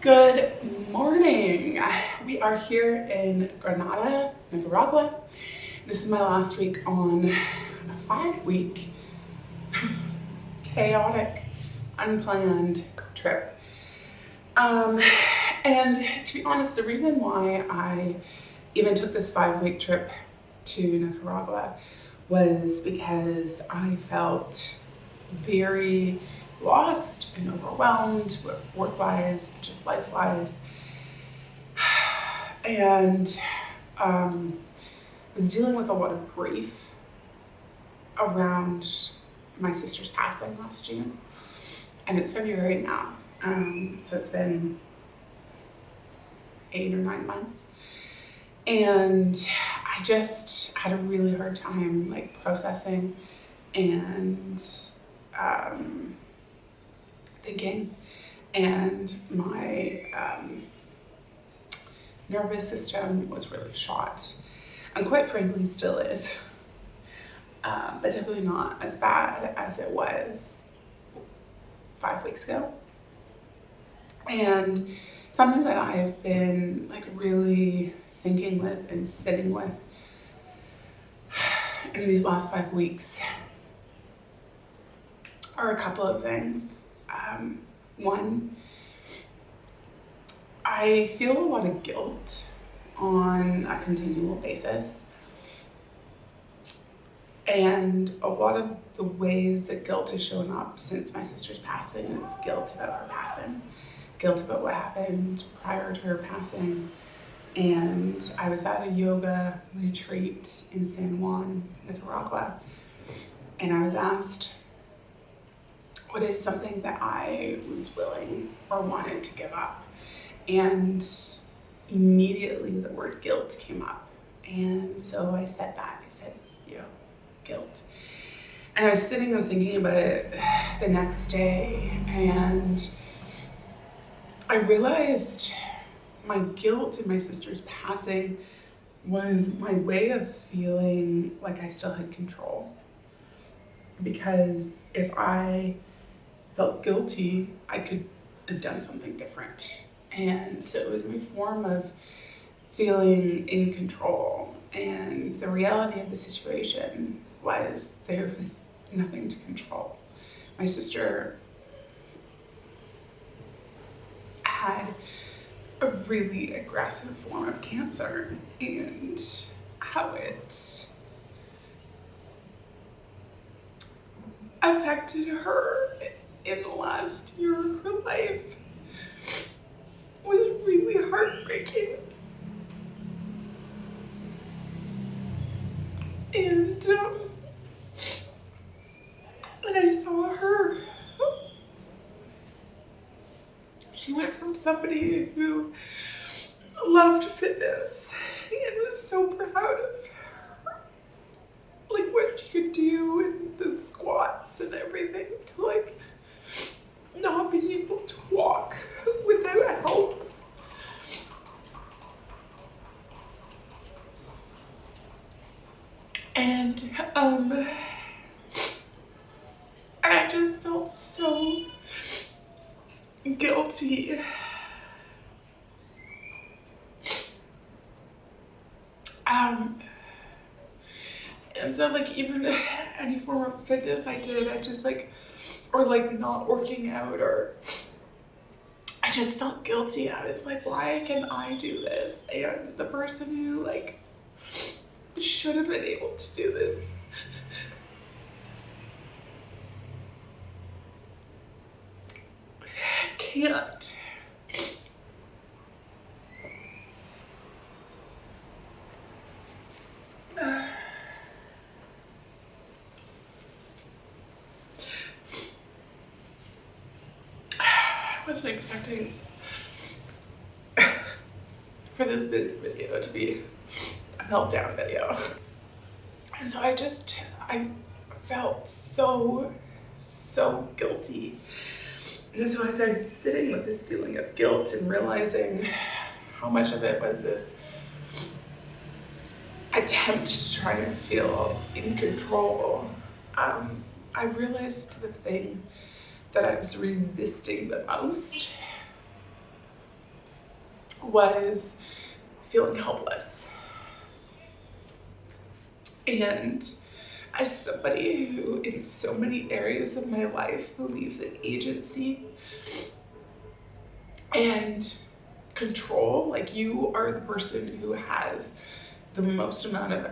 Good morning. We are here in Granada, Nicaragua. This is my last week on a 5-week chaotic, unplanned trip. And to be honest, the reason why I even took this 5-week trip to Nicaragua was because I felt very lost and overwhelmed, work-wise, just life-wise, and was dealing with a lot of grief around my sister's passing last June, and it's February now, so it's been 8 or 9 months, and I just had a really hard time processing and thinking, and my nervous system was really shot, and quite frankly still is, but definitely not as bad as it was 5 weeks ago. And something that I've been really thinking with and sitting with in these last 5 weeks are a couple of things. One, I feel a lot of guilt on a continual basis, and a lot of the ways that guilt has shown up since my sister's passing is guilt about her passing, guilt about what happened prior to her passing. And I was at a yoga retreat in San Juan, Nicaragua, and I was asked, what is something that I was willing or wanted to give up? And immediately the word guilt came up. And so I said that. I said, guilt. And I was sitting and thinking about it the next day, and I realized my guilt in my sister's passing was my way of feeling like I still had control. Because if I felt guilty, I could have done something different. And so it was my form of feeling in control. And the reality of the situation was there was nothing to control. My sister had a really aggressive form of cancer, and how it affected her in the last year of her life was really heartbreaking. And when I saw her, she went from somebody who loved fitness and was so proud of what she could do and the squats and everything to not being able to walk without help. And I just felt so guilty. And so even any form of fitness I did, I just or not working out, or I just felt guilty. I was why can I do this? And the person who should have been able to do this can't. I wasn't expecting for this video to be a meltdown video. And so I felt so guilty. And so as I was sitting with this feeling of guilt and realizing how much of it was this attempt to try and feel in control, I realized the thing that I was resisting the most was feeling helpless. And as somebody who in so many areas of my life believes in agency and control, like you are the person who has the most amount of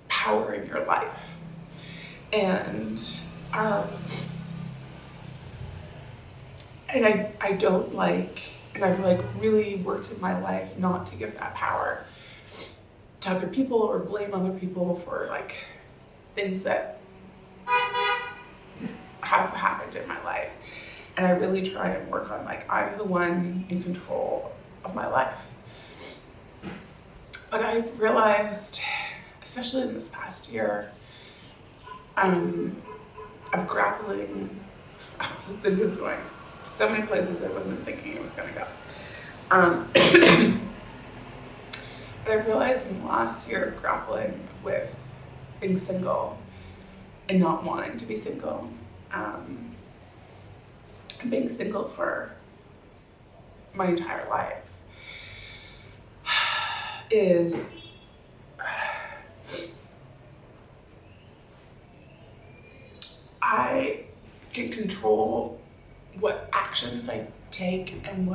power in your life. And I don't like, and I've like really worked in my life not to give that power to other people or blame other people for like things that have happened in my life. And I really try and work on like, I'm the one in control of my life. But I've realized, especially in this past year, I'm grappling, this video is going so many places I wasn't thinking it was gonna go. But I realized in the last year grappling with being single and not wanting to be single, and being single for my entire life, is I can control what actions I take and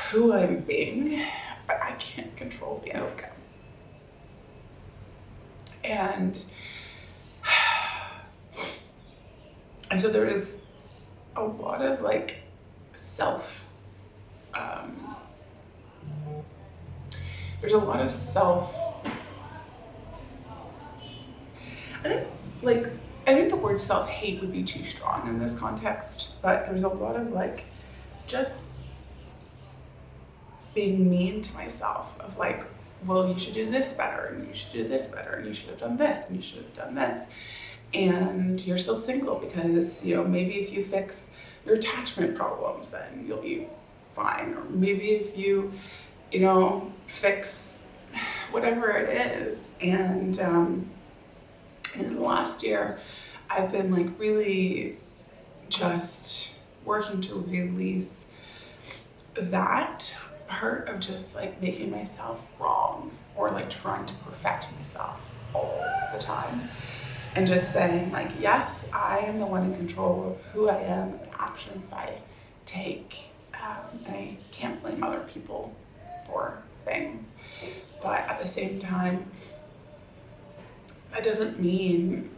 who I'm being, but I can't control the outcome. And so there is a lot of like there's a lot of I think the word self-hate would be too strong in this context, but there's a lot of like just being mean to myself of like, well, you should do this better, and you should do this better, and you should have done this, and you should have done this. And you're still single because, you know, maybe if you fix your attachment problems, then you'll be fine. Or maybe if you know, fix whatever it is. And in the last year, I've been like really just working to release that part of just like making myself wrong or like trying to perfect myself all the time. And just saying like, yes, I am the one in control of who I am and the actions I take. And I can't blame other people for things. But at the same time, that doesn't mean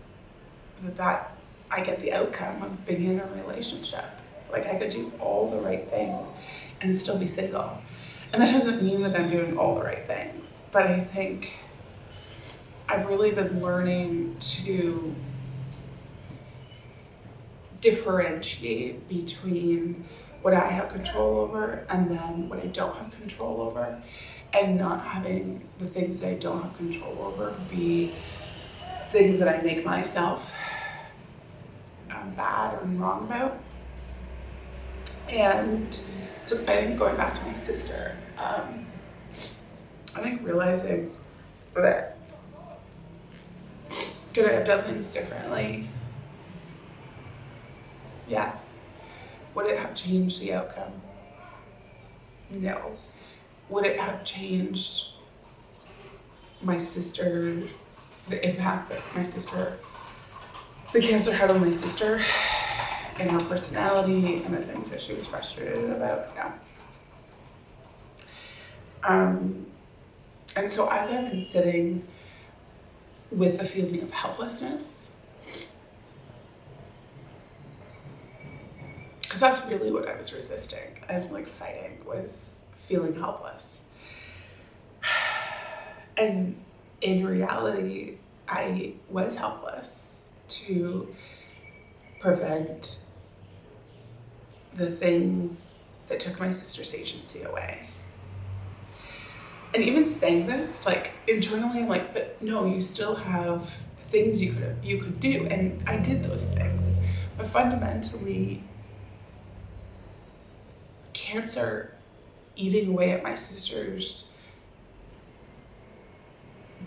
that I get the outcome of being in a relationship. Like I could do all the right things and still be single. And that doesn't mean that I'm doing all the right things. But I think I've really been learning to differentiate between what I have control over and then what I don't have control over, and not having the things that I don't have control over be things that I make myself bad or wrong about. And so I think going back to my sister, I think realizing that could I have done things differently? Yes. Would it have changed the outcome? No. Would it have changed my sister, the impact that the cancer had on my sister and her personality and the things that she was frustrated about? No. And so as I've been sitting with the feeling of helplessness, because that's really what I was resisting and like fighting, was feeling helpless. And in reality, I was helpless to prevent the things that took my sister's agency away. And even saying this, like internally, I'm like, but no, you still have things you could do. And I did those things. But fundamentally, cancer eating away at my sister's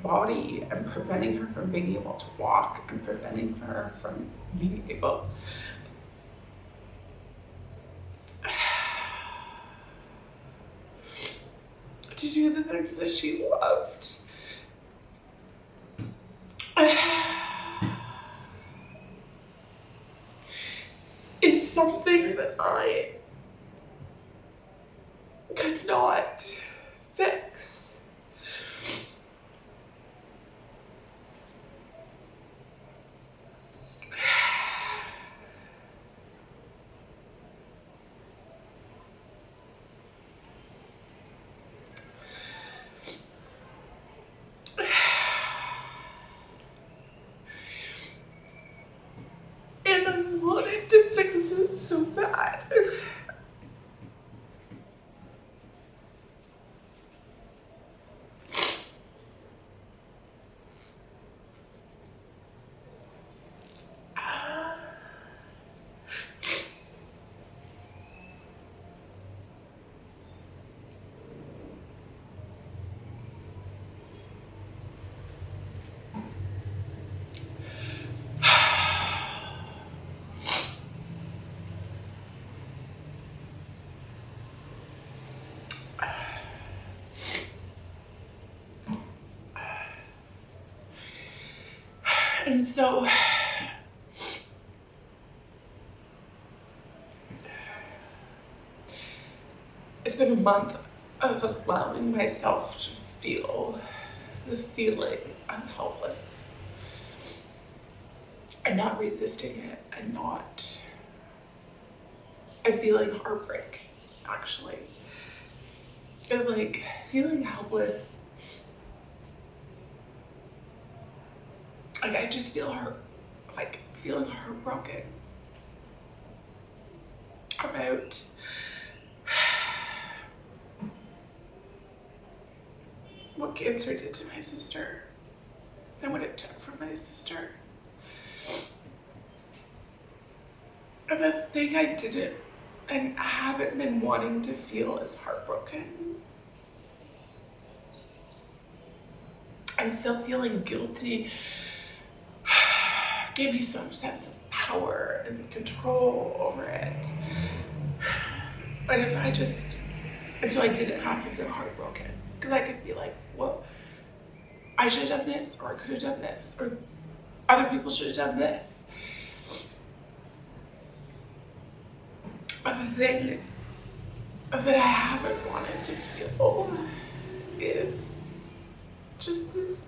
body and preventing her from being able to walk and preventing her from being able to do the things that she loved. Is something that I could not fix. And I wanted to fix it so bad. And so it's been a month of allowing myself to feel the feeling I'm helpless and not resisting it and feeling heartbreak, actually. Because like feeling helpless, like I just feel feeling heartbroken about what cancer did to my sister and what it took from my sister. And the thing I didn't and haven't been wanting to feel is heartbroken. I'm still feeling guilty. Gave me some sense of power and control over it. But if I just, and so I didn't have to feel heartbroken. Because I could be like, well, I should have done this, or I could have done this, or other people should have done this. But the thing that I haven't wanted to feel is just this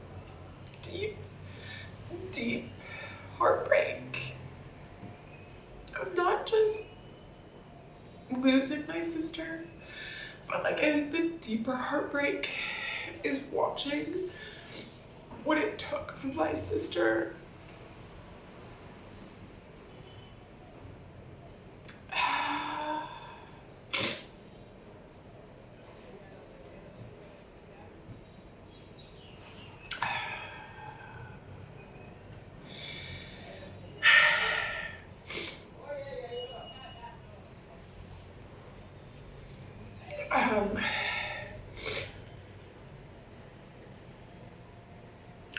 deep, deep heartbreak of not just losing my sister, but like I think the deeper heartbreak is watching what it took from my sister.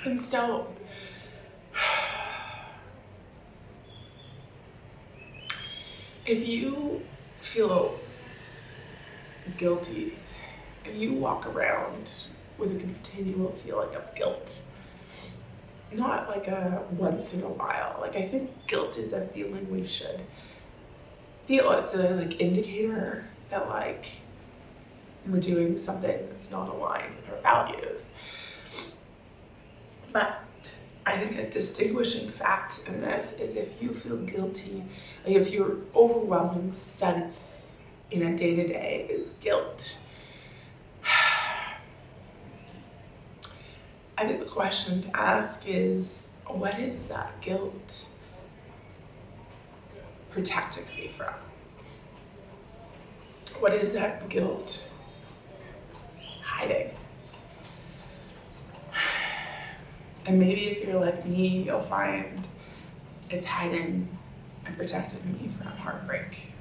And so if you feel guilty, if you walk around with a continual feeling of guilt, not like a once in a while, like I think guilt is a feeling we should feel. It's a like indicator that like we're doing something that's not aligned with our values. But I think a distinguishing fact in this is if you feel guilty, like if your overwhelming sense in a day-to-day is guilt, I think the question to ask is, what is that guilt protecting me from? What is that guilt hiding? And maybe if you're like me, you'll find it's hiding and protecting me from heartbreak.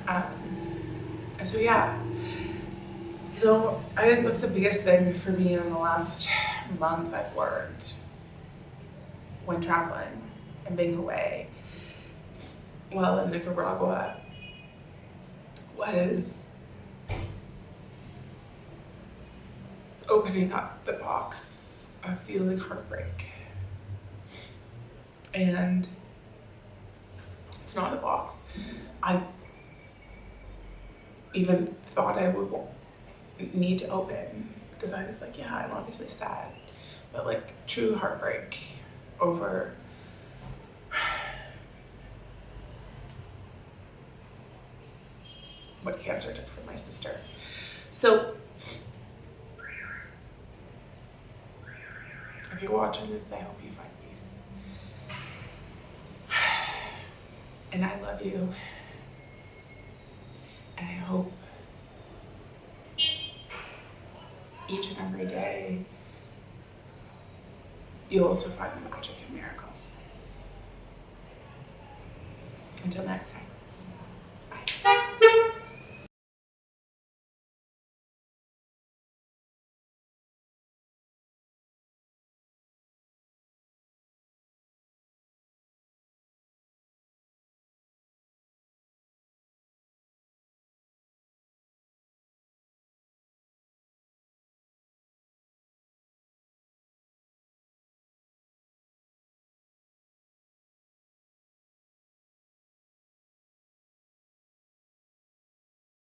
And so yeah, you know, I think that's the biggest thing for me in the last month I've learned when traveling and being away while in Nicaragua was opening up the box of feeling heartbreak. And it's not a box I even thought I would need to open, because I was like, yeah, I'm obviously sad, but like true heartbreak over what cancer took from my sister. So if you're watching this, I hope you find peace. And I love you. And I hope each and every day you also find the magic in miracles. Until next time, bye.